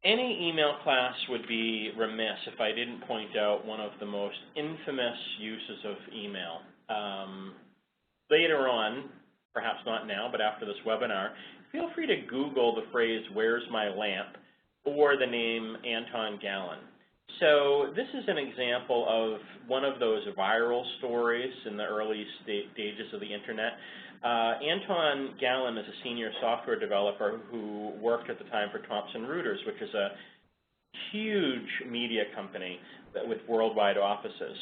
any email class would be remiss if I didn't point out one of the most infamous uses of email. Later on, perhaps not now, but after this webinar, feel free to Google the phrase, "Where's my lamp?" or the name Anton Gallon. So this is an example of one of those viral stories in the early stages of the internet. Anton Gallon is a senior software developer who worked at the time for Thomson Reuters, which is a huge media company with worldwide offices.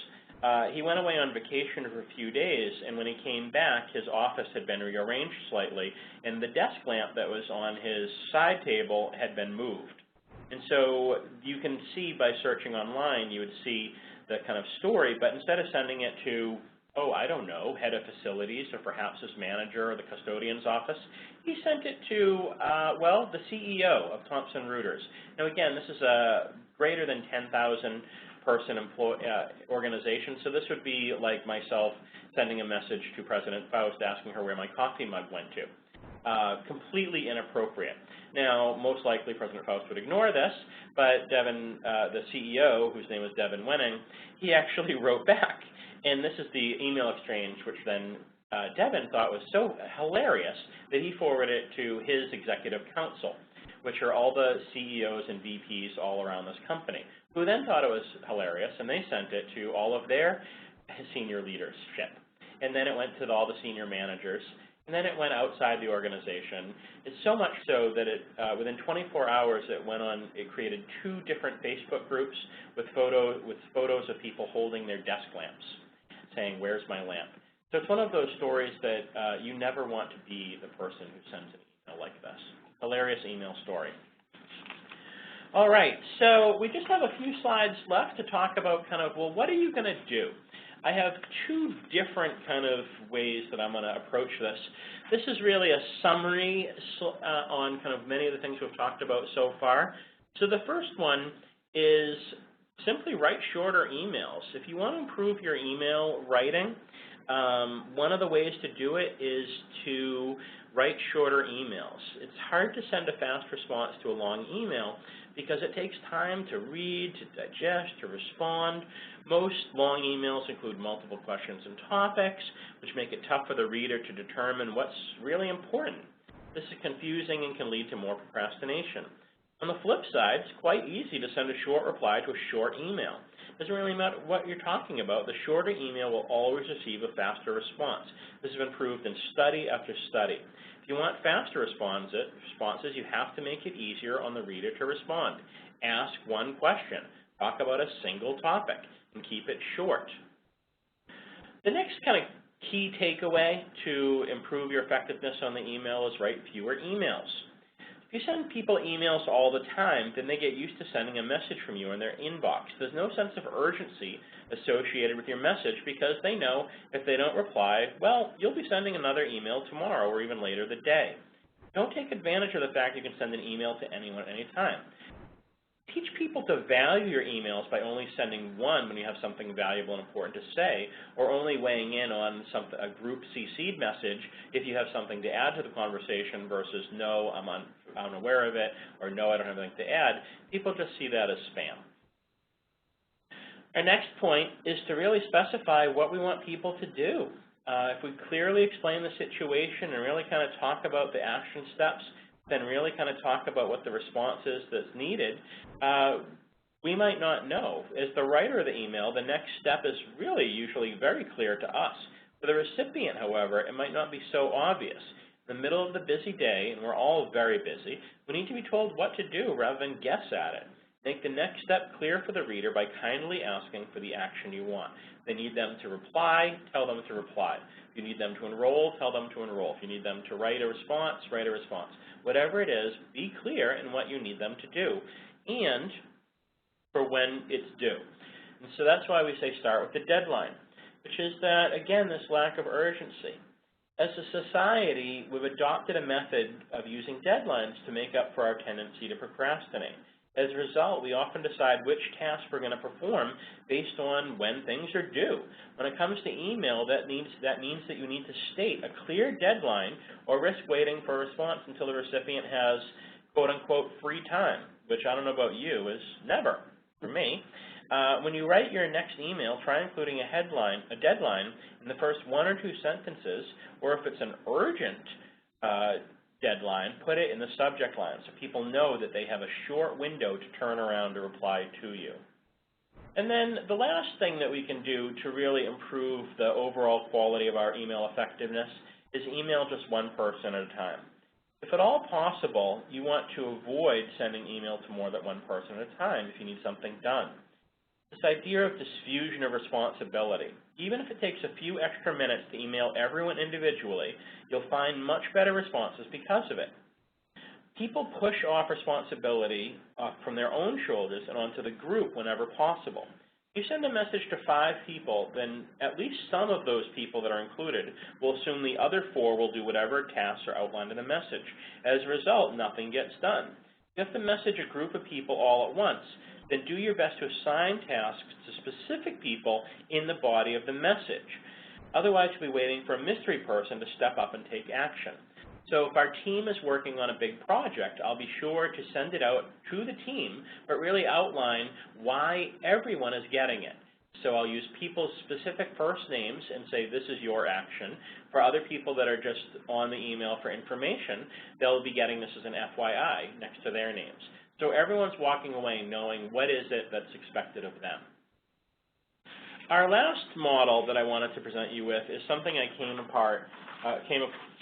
He went away on vacation for a few days, and when he came back, his office had been rearranged slightly, and the desk lamp that was on his side table had been moved. And so you can see by searching online, you would see the kind of story, but instead of sending it to, I don't know, head of facilities or perhaps his manager or the custodian's office, he sent it to, the CEO of Thomson Reuters. Now again, this is a greater than 10,000 person organization, so this would be like myself sending a message to President Faust asking her where my coffee mug went to. Completely inappropriate. Now, most likely President Faust would ignore this, but Devin, the CEO, whose name was Devin Wenning, he actually wrote back. And this is the email exchange, which then Devin thought was so hilarious that he forwarded it to his executive council, which are all the CEOs and VPs all around this company, who then thought it was hilarious, and they sent it to all of their senior leadership. And then it went to all the senior managers, and then it went outside the organization. It's so much so that within 24 hours it created 2 different Facebook groups with photos of people holding their desk lamps, saying, "Where's my lamp?" So it's one of those stories that you never want to be the person who sends an email like this. Hilarious email story. All right, so we just have a few slides left to talk about kind of, well, what are you going to do? I have 2 different kind of ways that I'm going to approach this. This is really a summary on kind of many of the things we've talked about so far. So the first one is simply write shorter emails. If you want to improve your email writing, one of the ways to do it is to write shorter emails. It's hard to send a fast response to a long email because it takes time to read, to digest, to respond. Most long emails include multiple questions and topics, which make it tough for the reader to determine what's really important. This is confusing and can lead to more procrastination. On the flip side, it's quite easy to send a short reply to a short email. It doesn't really matter what you're talking about. The shorter email will always receive a faster response. This has been proved in study after study. If you want faster responses, you have to make it easier on the reader to respond. Ask one question. Talk about a single topic, and keep it short. The next kind of key takeaway to improve your effectiveness on the email is write fewer emails. If you send people emails all the time, then they get used to sending a message from you in their inbox. There's no sense of urgency associated with your message because they know if they don't reply, well, you'll be sending another email tomorrow or even later the day. Don't take advantage of the fact you can send an email to anyone at any time. Teach people to value your emails by only sending one when you have something valuable and important to say, or only weighing in on a group CC'd message if you have something to add to the conversation versus no, I'm unaware of it, or no, I don't have anything to add. People just see that as spam. Our next point is to really specify what we want people to do. If we clearly explain the situation and really kind of talk about the action steps, then really kind of talk about what the response is that's needed, we might not know. As the writer of the email, the next step is really usually very clear to us. For the recipient, however, it might not be so obvious. In the middle of the busy day, and we're all very busy, we need to be told what to do rather than guess at it. Make the next step clear for the reader by kindly asking for the action you want. If they need them to reply, tell them to reply. If you need them to enroll, tell them to enroll. If you need them to write a response, write a response. Whatever it is, be clear in what you need them to do and for when it's due. And so that's why we say start with the deadline, which is that, again, this lack of urgency. As a society, we've adopted a method of using deadlines to make up for our tendency to procrastinate. As a result, we often decide which tasks we're going to perform based on when things are due. When it comes to email, that means that you need to state a clear deadline or risk waiting for a response until the recipient has, quote-unquote, free time, which I don't know about you, is never for me. When you write your next email, try including a deadline in the first 1 or 2 sentences, or if it's an urgent deadline, put it in the subject line so people know that they have a short window to turn around to reply to you. And then the last thing that we can do to really improve the overall quality of our email effectiveness is email just one person at a time. If at all possible, you want to avoid sending email to more than one person at a time if you need something done. This idea of diffusion of responsibility. Even if it takes a few extra minutes to email everyone individually, you'll find much better responses because of it. People push off responsibility from their own shoulders and onto the group whenever possible. If you send a message to 5 people, then at least some of those people that are included will assume the other 4 will do whatever tasks are outlined in the message. As a result, nothing gets done. You have to message a group of people all at once. Then do your best to assign tasks to specific people in the body of the message. Otherwise, you'll be waiting for a mystery person to step up and take action. So if our team is working on a big project, I'll be sure to send it out to the team, but really outline why everyone is getting it. So I'll use people's specific first names and say, this is your action. For other people that are just on the email for information, they'll be getting this as an FYI next to their names. So everyone's walking away knowing what is it that's expected of them. Our last model that I wanted to present you with is something I came apart came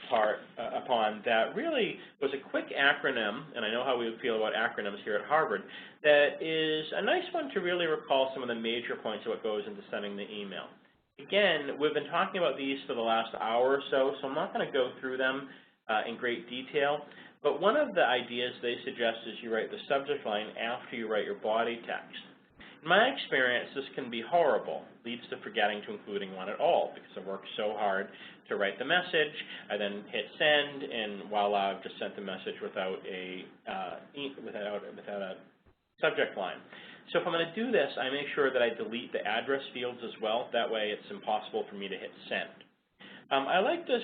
upon that really was a quick acronym, and I know how we would feel about acronyms here at Harvard, that is a nice one to really recall some of the major points of what goes into sending the email. Again, we've been talking about these for the last hour or so, so I'm not going to go through them in great detail, but one of the ideas they suggest is you write the subject line after you write your body text. In my experience, this can be horrible, leads to forgetting to including one at all, because I worked so hard to write the message. I then hit send, and voila, I've just sent the message without a subject line. So if I'm going to do this, I make sure that I delete the address fields as well. That way, it's impossible for me to hit send. I like this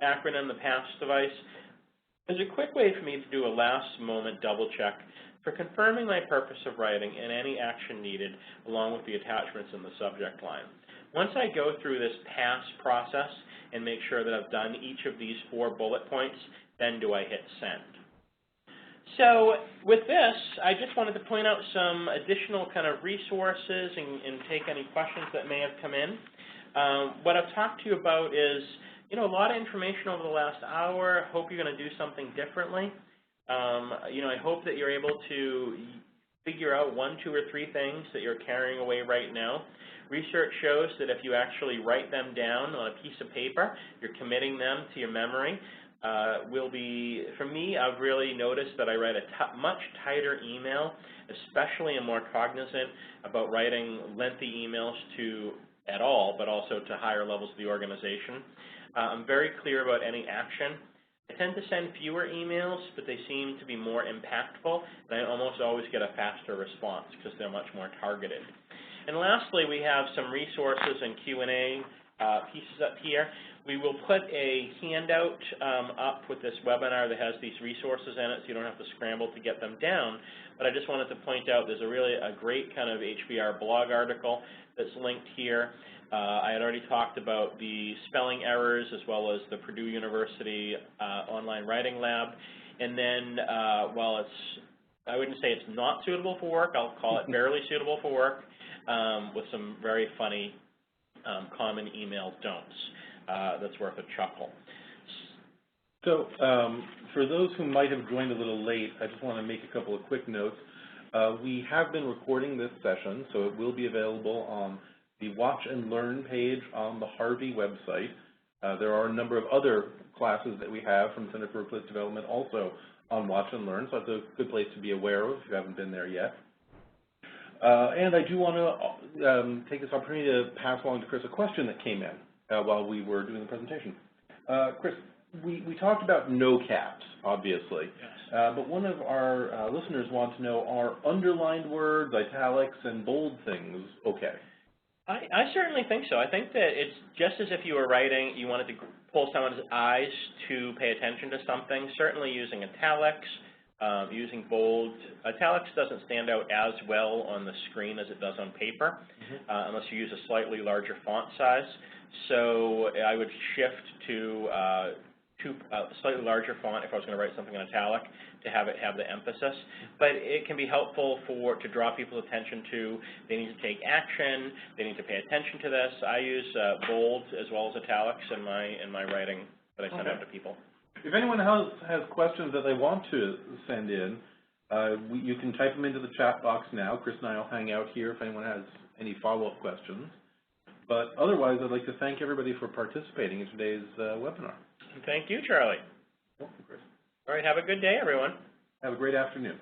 acronym, the pass device. It's a quick way for me to do a last-moment double check for confirming my purpose of writing and any action needed along with the attachments in the subject line. Once I go through this pass process and make sure that I've done each of these 4 bullet points, then do I hit send. So with this, I just wanted to point out some additional kind of resources and take any questions that may have come in. What I've talked to you about is, a lot of information over the last hour. I hope you're going to do something differently. I hope that you're able to figure out 1, 2, or 3 things that you're carrying away right now. Research shows that if you actually write them down on a piece of paper, you're committing them to your memory. For me, I've really noticed that I write a much tighter email, especially am more cognizant about writing lengthy emails at all, but also to higher levels of the organization. I'm very clear about any action. I tend to send fewer emails, but they seem to be more impactful, and I almost always get a faster response because they're much more targeted. And lastly, we have some resources and Q&A pieces up here. We will put a handout up with this webinar that has these resources in it, so you don't have to scramble to get them down. But I just wanted to point out there's a great kind of HBR blog article that's linked here. I had already talked about the spelling errors as well as the Purdue University online writing lab. And then while I wouldn't say it's not suitable for work, I'll call it barely suitable for work with some very funny common email don'ts. That's worth a chuckle. So for those who might have joined a little late, I just want to make a couple of quick notes. We have been recording this session, so it will be available on the Watch and Learn page on the Harvey website. There are a number of other classes that we have from Center for Workplace Development also on Watch and Learn, so it's a good place to be aware of if you haven't been there yet. And I do want to take this opportunity to pass along to Chris a question that came in while we were doing the presentation. Chris, we talked about no caps, obviously, yes. But one of our listeners wants to know, are underlined words, italics, and bold things okay? I certainly think so. I think that it's just as if you were writing, you wanted to pull someone's eyes to pay attention to something, certainly using italics, using bold. Italics doesn't stand out as well on the screen as it does on paper, unless you use a slightly larger font size. So I would shift to a slightly larger font if I was going to write something in italic to have it have the emphasis. But it can be helpful to draw people's attention to they need to take action, they need to pay attention to this. I use bold as well as italics in my writing that I send out to people. If anyone has questions that they want to send in, you can type them into the chat box now. Chris and I will hang out here if anyone has any follow-up questions. But otherwise, I'd like to thank everybody for participating in today's webinar. Thank you, Charlie. Welcome, Chris. All right, have a good day, everyone. Have a great afternoon.